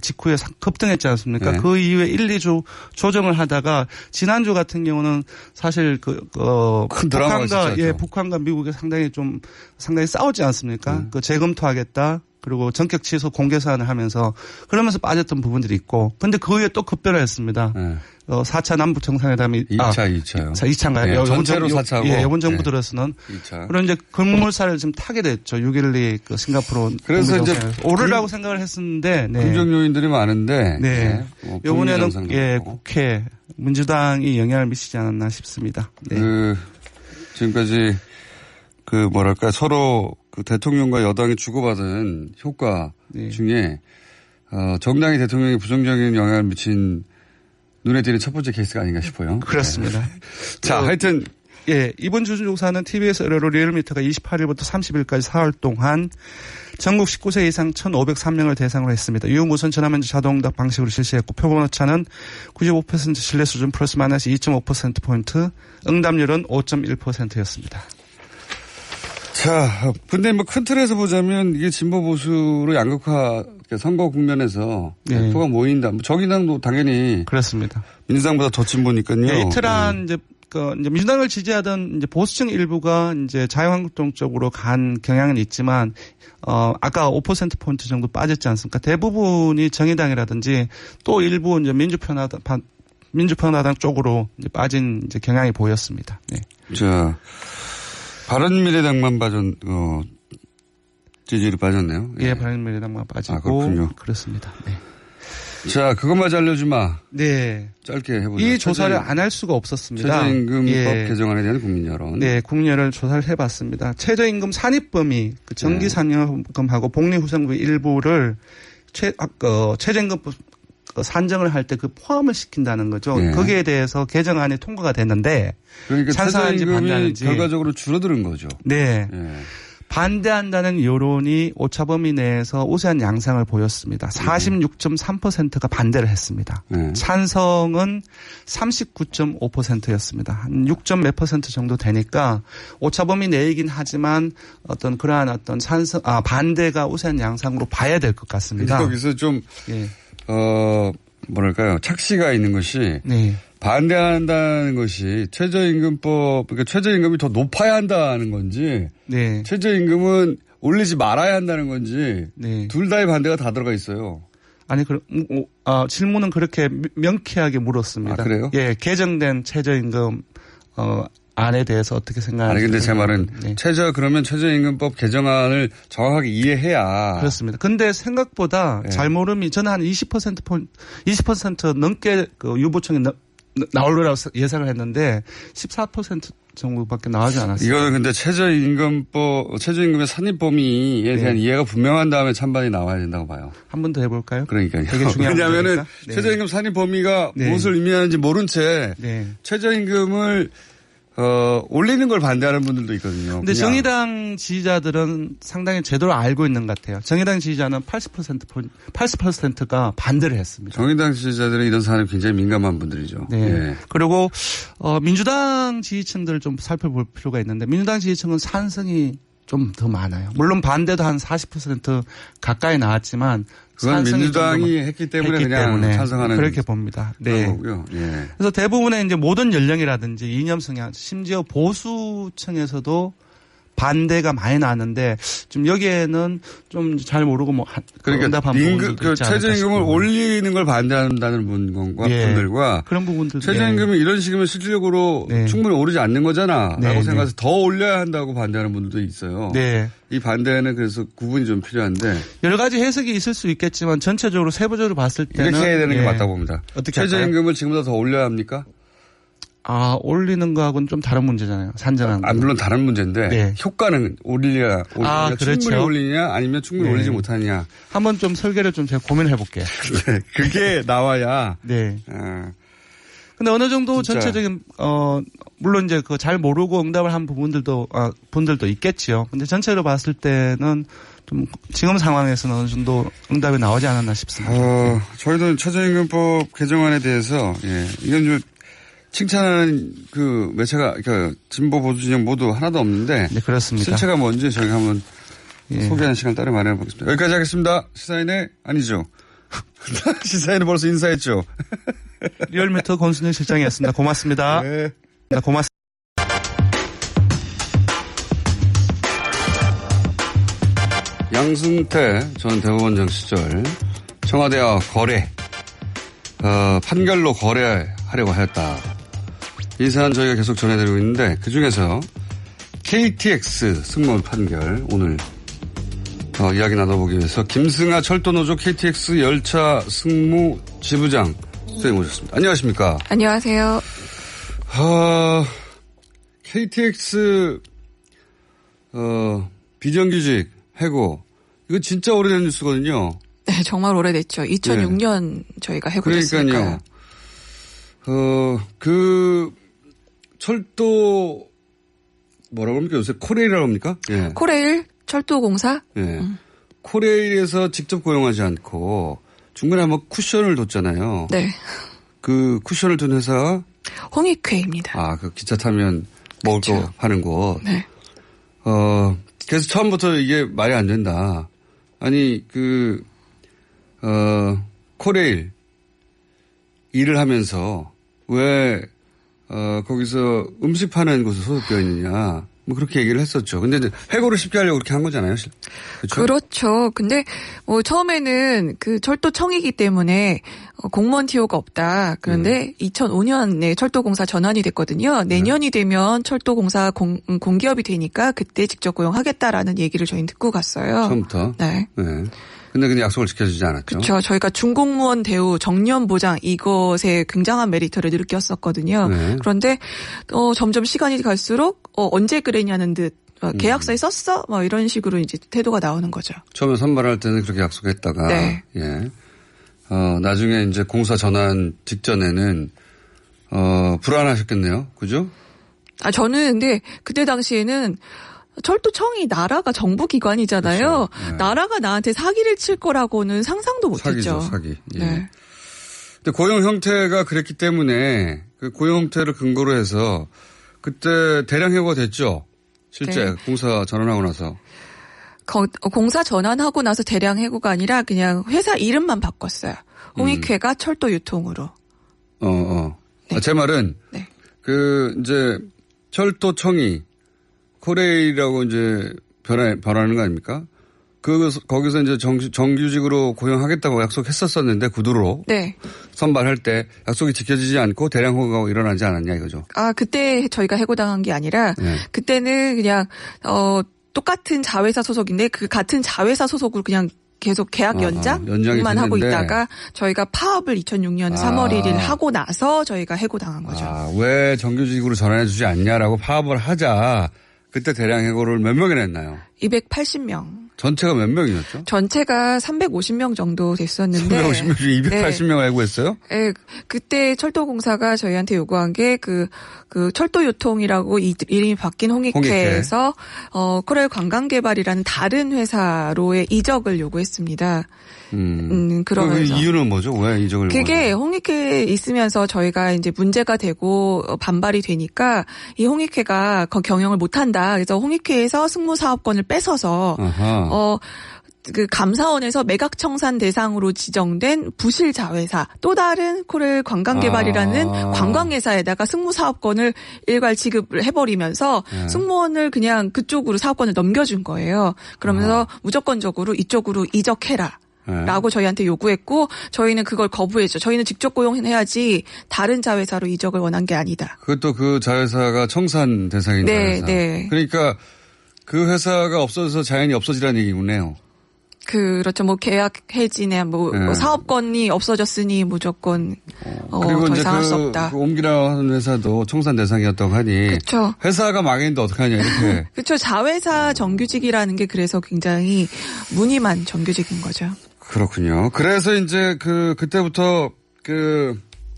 직후에 급등했지 않습니까? 네. 그 이후에 1, 2주 조정을 하다가 지난주 같은 경우는 사실 큰 드라마가 있었죠. 북한과 미국이 상당히 싸우지 않습니까? 재검토하겠다. 그리고 전격 취소 공개 사안을 하면서 그러면서 빠졌던 부분들이 있고, 근데 그 후에 또 급변을 했습니다. 네. 4차 남북 정상회담이 2차인가요? 2차인가요? 전체로 4차고. 예, 이번 정부 들어서는 2차. 그런 이제 급물살을 좀 타게 됐죠. 6.12 그 싱가포르. 그래서 이제 오르라고 생각을 했었는데, 네. 긍정 요인들이 많은데, 네. 이번에는 국회 민주당이 영향을 미치지 않았나 싶습니다. 네. 지금까지 서로 대통령과 여당이 주고받은 효과 네. 중에 정당이 대통령에 부정적인 영향을 미친 눈에 띄는 첫 번째 케이스가 아닌가 싶어요. 그렇습니다. 네. 자, 하여튼 예, 이번 주조사는 TBS 의뢰로 리얼미터가 28일부터 30일까지 4월 동안 전국 19세 이상 1,503명을 대상으로 했습니다. 유무선 전화면접 자동응답 방식으로 실시했고 표본 오차는 95% 신뢰 수준 플러스 마이너스 2.5%포인트, 응답률은 5.1%였습니다. 자, 근데 큰 틀에서 보자면 이게 진보 보수로 양극화 선거 국면에서 네. 표가 모인다. 정의당도 당연히 그렇습니다. 민주당보다 더 진보니까요. 네, 이틀한 이제 민주당을 지지하던 이제 보수층 일부가 이제 자유한국당 쪽으로 간 경향은 있지만 아까 5%포인트 정도 빠졌지 않습니까? 대부분이 정의당이라든지 또 일부 이제 민주평화당 쪽으로 이제 빠진 이제 경향이 보였습니다. 네. 자. 바른미래당만 지지율이 빠졌네요. 예, 바른미래당만 빠지고. 그렇군요. 그렇습니다. 네. 자, 그것마저 알려주마. 네. 짧게 해보죠. 이 조사를 안 할 수가 없었습니다. 최저임금법 개정안에 대한 국민여론. 네, 국민여론을 조사를 해봤습니다. 최저임금 산입범위, 정기상여금하고 복리후생부 일부를 최저임금 산정을 할 때 포함을 시킨다는 거죠. 네. 거기에 대해서 개정안이 통과가 됐는데 그러니까 찬성하는지 반대하는지 결과적으로 줄어드는 거죠. 네. 반대한다는 여론이 오차범위 내에서 우세한 양상을 보였습니다. 46.3%가 반대를 했습니다. 찬성은 39.5%였습니다. 한 6몇 % 정도 되니까 오차범위 내이긴 하지만 그러한 반대가 우세한 양상으로 봐야 될 것 같습니다. 여기서 좀 착시가 있는 것이 네. 반대한다는 것이 최저임금법, 그러니까 최저임금이 더 높아야 한다는 건지, 네. 최저임금은 올리지 말아야 한다는 건지, 네. 둘 다의 반대가 다 들어가 있어요. 아니, 질문은 그렇게 명쾌하게 물었습니다. 아, 그래요? 예, 개정된 최저임금, 안에 대해서 어떻게 생각하는지. 아니, 근데 제 말은 네. 그러면 최저임금법 개정안을 정확하게 이해해야. 그렇습니다. 근데 생각보다 네. 잘 모름이 저는 한 20% 넘게 유보층이 나오려고 예상을 했는데 14% 정도밖에 나오지 않았어요. 이거는 근데 최저임금의 산입 범위에 대한 이해가 분명한 다음에 찬반이 나와야 된다고 봐요. 한 번 더 해볼까요? 그러니까요. 되게 중요한 왜냐하면은 네. 최저임금 산입 범위가 무엇을 의미하는지 모른 채 최저임금을 올리는 걸 반대하는 분들도 있거든요. 근데 정의당 지지자들은 상당히 제대로 알고 있는 것 같아요. 정의당 지지자는 80%가 반대를 했습니다. 정의당 지지자들은 이런 사안에 굉장히 민감한 분들이죠. 네. 예. 그리고 민주당 지지층들을 좀 살펴볼 필요가 있는데 민주당 지지층은 찬성이 좀 더 많아요. 물론 반대도 한 40% 가까이 나왔지만 그건 민주당이 했기 때문에 그냥 찬성하는 그렇게 봅니다. 네. 거고요. 예. 그래서 대부분의 이제 모든 연령이라든지 이념 성향, 심지어 보수층에서도 반대가 많이 나왔는데 지금 여기에는 좀 잘 모르고 그러니까 최저임금을 올리는 걸 반대한다는 분들과 그런 부분들 최저임금이 이런 식이면 실질적으로 충분히 오르지 않는 거잖아라고 생각해서 더 올려야 한다고 반대하는 분들도 있어요. 네. 이 반대는 그래서 구분이 좀 필요한데 여러 가지 해석이 있을 수 있겠지만 전체적으로 세부적으로 봤을 때는 이렇게 해야 되는 게 맞다고 봅니다. 어떻게 최저임금을 지금보다 더 올려야 합니까? 올리는 거하고는 좀 다른 문제잖아요. 산정한 거. 물론 다른 문제인데 효과는 올리냐 그렇죠. 충분히 올리냐 아니면 충분히 올리지 못하느냐. 한번 좀 설계를 좀 제가 고민해 볼게요. 네, 그게 나와야. 네. 근데 어느 정도 진짜. 전체적인 물론 이제 그 잘 모르고 응답을 한 분들도 있겠지요. 근데 전체로 봤을 때는 좀 지금 상황에서는 어느 정도 응답이 나오지 않았나 싶습니다. 저희도 최저임금법 개정안에 대해서 이건 좀 칭찬하는 그 매체가 진보 보수 진영 모두 하나도 없는데 네, 그렇습니다. 실체가 뭔지 저희가 한번 소개하는 시간 따로 마련해 보겠습니다. 여기까지 하겠습니다. 시사인의 아니죠. 시사인은 벌써 인사했죠. 리얼미터 권순일 실장이었습니다. 고맙습니다. 네. 고맙습니다. 양승태 전 대법원장 시절 청와대와 거래, 판결로 거래하려고 하였다. 이 사안 저희가 계속 전해드리고 있는데 그중에서 KTX 승무원 판결 오늘 이야기 나눠보기 위해서 김승아 철도노조 KTX 열차 승무 지부장 선생님 모셨습니다. 안녕하십니까? 안녕하세요. KTX 비정규직 해고 이거 진짜 오래된 뉴스거든요. 네, 정말 오래됐죠. 2006년 저희가 해고됐으니까요. 그러니까요. 그 철도 뭐라고 합니까? 요새 코레일이라고 합니까? 예. 코레일 철도공사? 예. 코레일에서 직접 고용하지 않고 중간에 한번 쿠션을 뒀잖아요. 네. 그 쿠션을 둔 회사가 홍익회입니다. 그 기차 타면 먹을 거 하는 곳. 네. 그래서 처음부터 이게 말이 안 된다. 아니 코레일 일을 하면서 왜 거기서 음식 파는 곳에 소속되어 있느냐. 뭐 그렇게 얘기를 했었죠. 근데 해고를 쉽게 하려고 그렇게 한 거잖아요. 그렇죠? 그렇죠. 근데 처음에는 그 철도청이기 때문에 공무원 티오가 없다. 그런데 2005년에 철도공사 전환이 됐거든요. 내년이 되면 철도공사 공기업이 되니까 그때 직접 고용하겠다라는 얘기를 저희는 듣고 갔어요. 처음부터? 네. 근데 그냥 약속을 지켜주지 않았죠. 그렇죠. 저희가 중공무원 대우 정년 보장 이것에 굉장한 메리트를 느꼈었거든요. 네. 그런데 점점 시간이 갈수록 언제 그랬냐는 듯 계약서에 썼어? 뭐 이런 식으로 이제 태도가 나오는 거죠. 처음에 선발할 때는 그렇게 약속했다가 네. 나중에 이제 공사 전환 직전에는 불안하셨겠네요. 그죠? 저는 근데 그때 당시에는 철도청이 나라가 정부기관이잖아요. 그렇죠. 네. 나라가 나한테 사기를 칠 거라고는 상상도 못했죠. 사기. 예. 네. 근데 고용 형태가 그랬기 때문에 그 고용 형태를 근거로 해서 그때 대량 해고가 됐죠. 실제 네. 공사 전환하고 나서. 공사 전환하고 나서 대량 해고가 아니라 그냥 회사 이름만 바꿨어요. 홍익회가 철도 유통으로. 네. 제 말은 이제 철도청이 코레일이라고 이제 변하는 거 아닙니까? 거기서 이제 정규직으로 고용하겠다고 약속했었었는데 구두로. 네. 선발할 때 약속이 지켜지지 않고 대량 해고가 일어나지 않았냐 이거죠. 그때 저희가 해고당한 게 아니라 그때는 그냥 똑같은 자회사 소속인데 그 같은 자회사 소속으로 그냥 계속 계약 연장만 하고 있다가 저희가 파업을 2006년 3월 1일 하고 나서 저희가 해고당한 거죠. 왜 정규직으로 전환해주지 않냐라고 파업을 하자. 그때 대량 해고를 몇 명이나 했나요? 280명. 전체가 몇 명이었죠? 전체가 350명 정도 됐었는데. 350명 중에 280명을 해고했어요? 네. 그때 철도공사가 저희한테 요구한 게 그 철도유통이라고 이름이 바뀐 홍익회에서 코레일 관광개발이라는 다른 회사로의 이적을 요구했습니다. 그러면서. 그 이유는 뭐죠? 왜 이적을? 그게 홍익회에 있으면서 저희가 이제 문제가 되고 반발이 되니까 이 홍익회가 경영을 못한다. 그래서 홍익회에서 승무사업권을 뺏어서 그 감사원에서 매각청산 대상으로 지정된 부실 자회사 또 다른 코레일 관광개발이라는 관광회사에다가 승무사업권을 일괄 지급을 해버리면서 승무원을 그냥 그쪽으로 사업권을 넘겨준 거예요. 그러면서 무조건적으로 이쪽으로 이적해라. 라고 저희한테 요구했고 저희는 그걸 거부했죠. 저희는 직접 고용해야지 다른 자회사로 이적을 원한 게 아니다. 그것도 그 자회사가 청산 대상인 자회사. 네. 그러니까 그 회사가 없어져서 자연히 없어지라는 얘기군요. 그렇죠. 뭐 계약 해지네, 사업권이 없어졌으니 무조건 그리고 더 이제 이상 할 수 없다. 그 옮기라 하는 회사도 청산 대상이었다고 하니. 그렇죠. 회사가 망했는데 어떡하냐 이렇게. 그렇죠. 자회사 정규직이라는 게 그래서 굉장히 무늬만 정규직인 거죠. 그렇군요. 그래서 이제 그때부터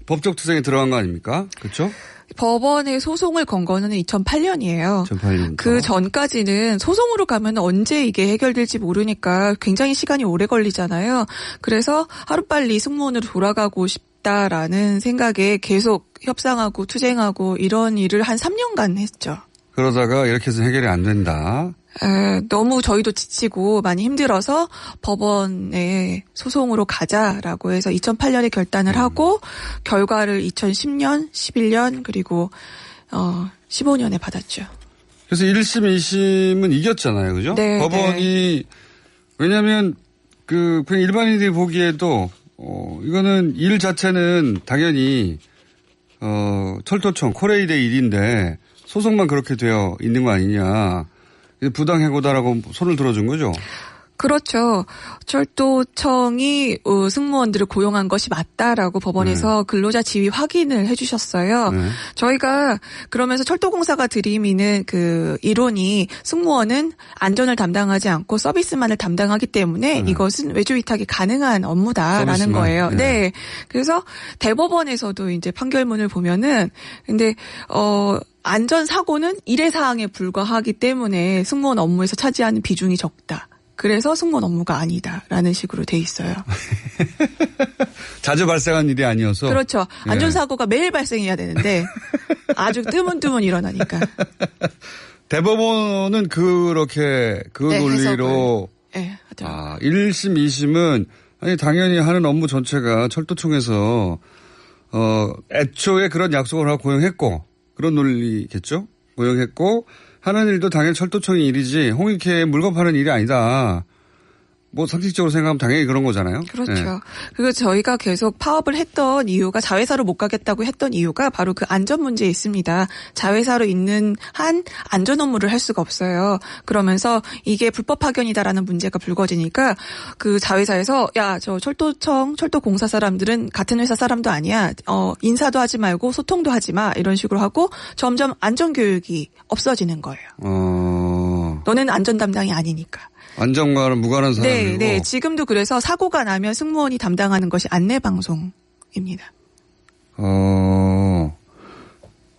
법적 투쟁에 들어간 거 아닙니까? 그렇죠? 법원에 소송을 건 거는 2008년이에요. 2008년. 그 전까지는 소송으로 가면 언제 이게 해결될지 모르니까 굉장히 시간이 오래 걸리잖아요. 그래서 하루빨리 승무원으로 돌아가고 싶다라는 생각에 계속 협상하고 투쟁하고 이런 일을 한 3년간 했죠. 그러다가 이렇게 해서 해결이 안 된다. 너무 저희도 지치고 많이 힘들어서 법원에 소송으로 가자라고 해서 2008년에 결단을 하고 결과를 2010년, 11년 그리고 15년에 받았죠. 그래서 1심, 2심은 이겼잖아요. 그죠? 네. 법원이 왜냐하면 그냥 일반인들이 보기에도 이거는 일 자체는 당연히 철도청 코레일의 일인데 소송만 그렇게 되어 있는 거 아니냐. 부당해고다라고 손을 들어준 거죠? 그렇죠. 철도청이 승무원들을 고용한 것이 맞다라고 법원에서 근로자 지위 확인을 해 주셨어요. 저희가 그러면서 철도공사가 들이미는 그 이론이 승무원은 안전을 담당하지 않고 서비스만을 담당하기 때문에 이것은 외주 위탁이 가능한 업무다라는 서비스만? 거예요. 네. 그래서 대법원에서도 이제 판결문을 보면은 근데 안전 사고는 일회 사항에 불과하기 때문에 승무원 업무에서 차지하는 비중이 적다. 그래서 승무원 업무가 아니다라는 식으로 돼 있어요. 자주 발생한 일이 아니어서. 그렇죠. 안전사고가 매일 발생해야 되는데 아주 뜨문뜨문 일어나니까. 대법원은 그렇게 논리로. 네, 하더라고요. 1심, 2심은 아니 당연히 하는 업무 전체가 철도청에서 애초에 그런 약속을 하고 고용했고 그런 논리겠죠. 고용했고 하는 일도 당연히 철도청의 일이지 홍익회에 물건 파는 일이 아니다. 뭐 상식적으로 생각하면 당연히 그런 거잖아요. 그렇죠. 네. 그리고 저희가 계속 파업을 했던 이유가 자회사로 못 가겠다고 했던 이유가 바로 그 안전 문제에 있습니다. 자회사로 있는 한 안전 업무를 할 수가 없어요. 그러면서 이게 불법 파견이다라는 문제가 불거지니까 그 자회사에서 야, 저 철도청, 철도공사 사람들은 같은 회사 사람도 아니야. 인사도 하지 말고 소통도 하지 마. 이런 식으로 하고 점점 안전 교육이 없어지는 거예요. 너는 안전 담당이 아니니까. 안전과는 무관한 사람이고. 네. 지금도 그래서 사고가 나면 승무원이 담당하는 것이 안내방송입니다.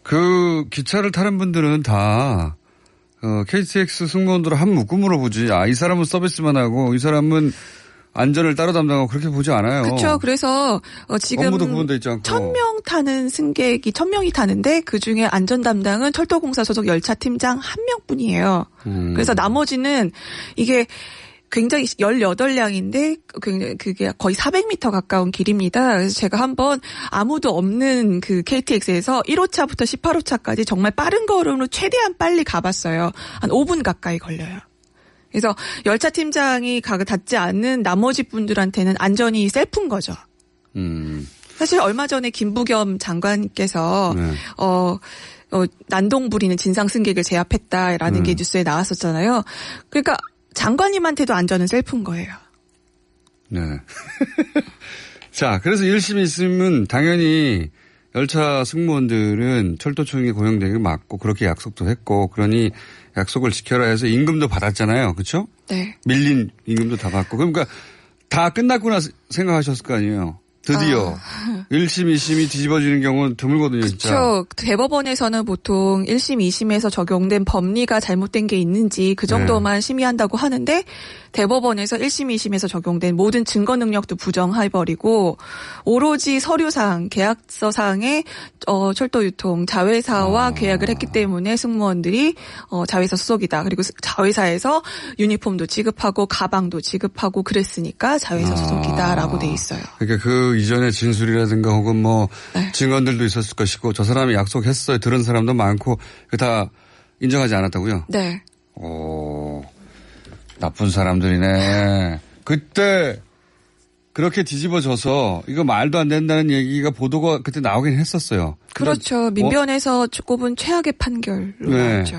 그 기차를 타는 분들은 다 KTX 승무원들을 한 묶음으로 보지. 이 사람은 서비스만 하고 이 사람은 안전을 따로 담당하고 그렇게 보지 않아요. 그렇죠. 그래서 지금 업무도 구분돼 있지 않고 1,000명 타는 승객이 1,000명이 타는데 그중에 안전 담당은 철도공사 소속 열차팀장 1명뿐이에요. 그래서 나머지는 이게 굉장히 18량인데 그게 거의 400m 가까운 길입니다. 그래서 제가 한번 아무도 없는 그 KTX에서 1호차부터 18호차까지 정말 빠른 걸음으로 최대한 빨리 가봤어요. 한 5분 가까이 걸려요. 그래서 열차 팀장이 닿지 않는 나머지 분들한테는 안전이 셀프인 거죠. 사실 얼마 전에 김부겸 장관께서 난동 부리는 진상 승객을 제압했다라는 게 뉴스에 나왔었잖아요. 그러니까 장관님한테도 안전은 셀프인 거예요. 네. 자, 그래서 1심 2심은 당연히 열차 승무원들은 철도청이 고용되기 맞고 그렇게 약속도 했고 그러니 약속을 지켜라 해서 임금도 받았잖아요. 그렇죠? 네. 밀린 임금도 다 받고. 그러니까 다 끝났구나 생각하셨을 거 아니에요. 드디어 1심, 2심이 뒤집어지는 경우는 드물거든요. 진짜. 그렇죠. 대법원에서는 보통 1심, 2심에서 적용된 법리가 잘못된 게 있는지 그 정도만 심의한다고 하는데 대법원에서 1심, 2심에서 적용된 모든 증거 능력도 부정해버리고 오로지 서류상, 계약서상의 철도유통 자회사와 계약을 했기 때문에 승무원들이 자회사 소속이다. 그리고 자회사에서 유니폼도 지급하고 가방도 지급하고 그랬으니까 자회사 소속이다라고 돼 있어요. 그러니까 그 이전에 진술이라든가 혹은 뭐 증언들도 있었을 것이고 저 사람이 약속했어요. 들은 사람도 많고 다 인정하지 않았다고요? 네. 나쁜 사람들이네. 그때 그렇게 뒤집어져서 이거 말도 안 된다는 얘기가 보도가 그때 나오긴 했었어요. 그렇죠. 민변에서 꼽은 최악의 판결로 나왔죠.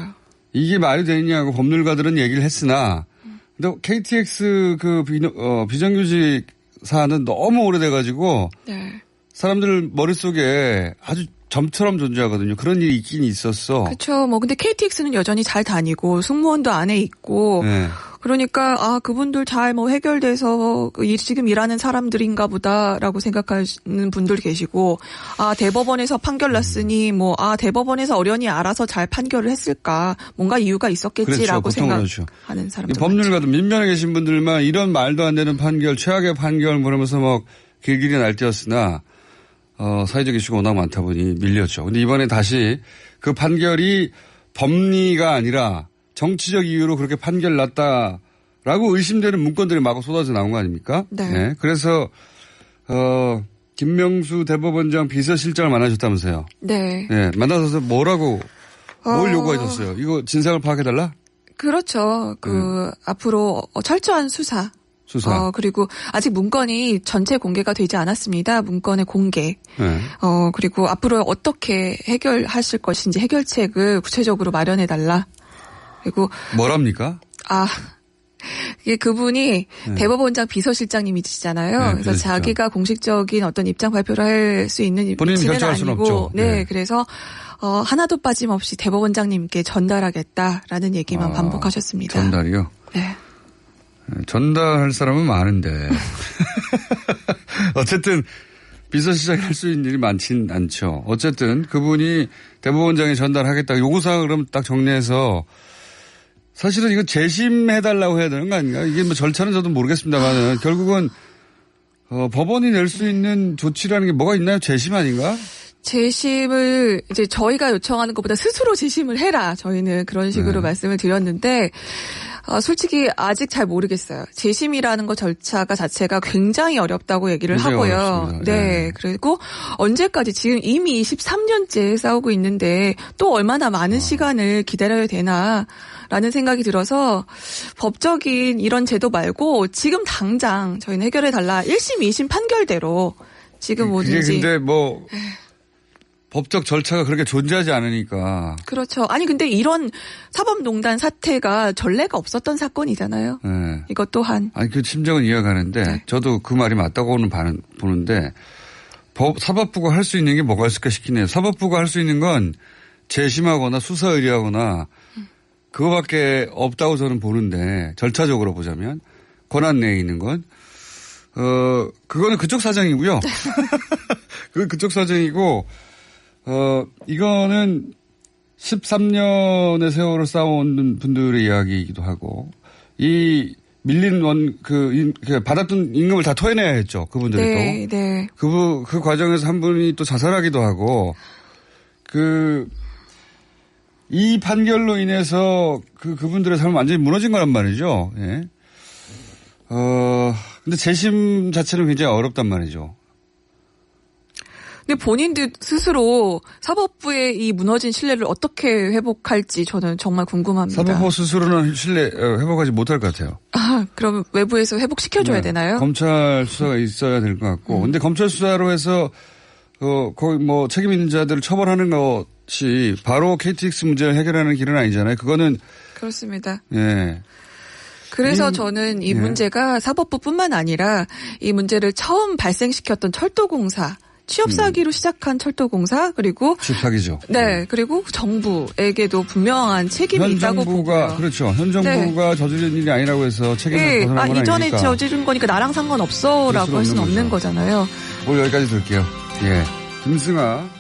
이게 말이 되느냐고 법률가들은 얘기를 했으나 근데 KTX 그 비정규직 사안은 너무 오래돼가지고 네. 사람들 머릿속에 아주 점처럼 존재하거든요. 그런 일이 있긴 있었어. 그렇죠. 뭐 근데 KTX는 여전히 잘 다니고 승무원도 안에 있고 네. 그러니까 그분들 잘 뭐 해결돼서 지금 일하는 사람들인가 보다라고 생각하시는 분들 계시고 대법원에서 판결 났으니 뭐 대법원에서 어련히 알아서 잘 판결을 했을까 뭔가 이유가 있었겠지라고 그렇죠. 생각하는 사람들 법률가도 민변에 계신 분들만 이런 말도 안 되는 판결 최악의 판결 그러면서 막 길길이 날뛰었으나 사회적 이슈가 워낙 많다 보니 밀렸죠. 근데 이번에 다시 그 판결이 법리가 아니라 정치적 이유로 그렇게 판결 났다라고 의심되는 문건들이 마구 쏟아져 나온 거 아닙니까? 네. 그래서 김명수 대법원장 비서실장을 만나셨다면서요? 네. 네. 만나서 뭐라고 뭘 요구하셨어요? 이거 진상을 파악해달라? 그렇죠. 앞으로 철저한 수사. 그리고 아직 문건이 전체 공개가 되지 않았습니다. 문건의 공개. 네. 그리고 앞으로 어떻게 해결하실 것인지 해결책을 구체적으로 마련해달라. 그리고. 뭐랍니까? 이게 그분이 대법원장 비서실장님이시잖아요. 네, 그래서 자기가 공식적인 어떤 입장 발표를 할 수 있는 위치는 아니고. 네. 그래서 하나도 빠짐없이 대법원장님께 전달하겠다라는 얘기만 반복하셨습니다. 전달이요? 네. 전달할 사람은 많은데. 어쨌든 비서실장이 할 수 있는 일이 많진 않죠. 어쨌든 그분이 대법원장에 전달하겠다. 요구사항을 그럼 딱 정리해서 사실은 이거 재심해달라고 해야 되는 거 아닌가? 이게 뭐 절차는 저도 모르겠습니다만은 결국은 법원이 낼 수 있는 조치라는 게 뭐가 있나요? 재심 아닌가? 재심을 이제 저희가 요청하는 것보다 스스로 재심을 해라. 저희는 그런 식으로 말씀을 드렸는데 솔직히 아직 잘 모르겠어요. 재심이라는 거 절차가 자체가 굉장히 어렵다고 얘기를 하고요. 어렵습니다. 네. 그리고 언제까지 지금 이미 13년째 싸우고 있는데 또 얼마나 많은 시간을 기다려야 되나라는 생각이 들어서 법적인 이런 제도 말고 지금 당장 저희는 해결해달라. 1심, 2심 판결대로 지금 뭐든지. 그게 근데 법적 절차가 그렇게 존재하지 않으니까. 그렇죠. 아니 근데 이런 사법농단 사태가 전례가 없었던 사건이잖아요. 네. 이것 또한. 아니 그 심정은 이해가는데 네. 저도 그 말이 맞다고는 보는데 사법부가 할 수 있는 게 뭐가 있을까 싶긴 해요. 사법부가 할 수 있는 건 재심하거나 수사 의뢰하거나 그거밖에 없다고 저는 보는데 절차적으로 보자면 권한 내에 있는 건 그거는 그쪽 사정이고요. 그건 그쪽 사정이고 이거는 13년의 세월을 쌓아온 분들의 이야기이기도 하고, 이 밀린 받았던 임금을 다 토해내야 했죠. 그분들이 네, 또. 네. 그 과정에서 한 분이 또 자살하기도 하고, 이 판결로 인해서 그분들의 삶은 완전히 무너진 거란 말이죠. 예. 근데 재심 자체는 굉장히 어렵단 말이죠. 근데 본인들 스스로 사법부의 이 무너진 신뢰를 어떻게 회복할지 저는 정말 궁금합니다. 사법부 스스로는 신뢰 회복하지 못할 것 같아요. 그럼 외부에서 회복시켜줘야 되나요? 검찰 수사가 있어야 될 것 같고. 근데 검찰 수사로 해서 거기 뭐 책임 있는 자들을 처벌하는 것이 바로 KTX 문제를 해결하는 길은 아니잖아요. 그거는 그렇습니다. 예. 그래서 저는 이 문제가 사법부뿐만 아니라 이 문제를 처음 발생시켰던 철도공사, 취업 사기로 시작한 철도공사 그리고 취업 사기죠. 네, 그리고 정부에게도 분명한 책임이 있다고 보고요. 그렇죠. 현 정부가 저지른 일이 아니라고 해서 책임을 벗어난 건 이전에 아니니까. 저지른 거니까 나랑 상관없어라고 할 수는 없는 거잖아요. 오늘 여기까지 들게요. 예, 김승아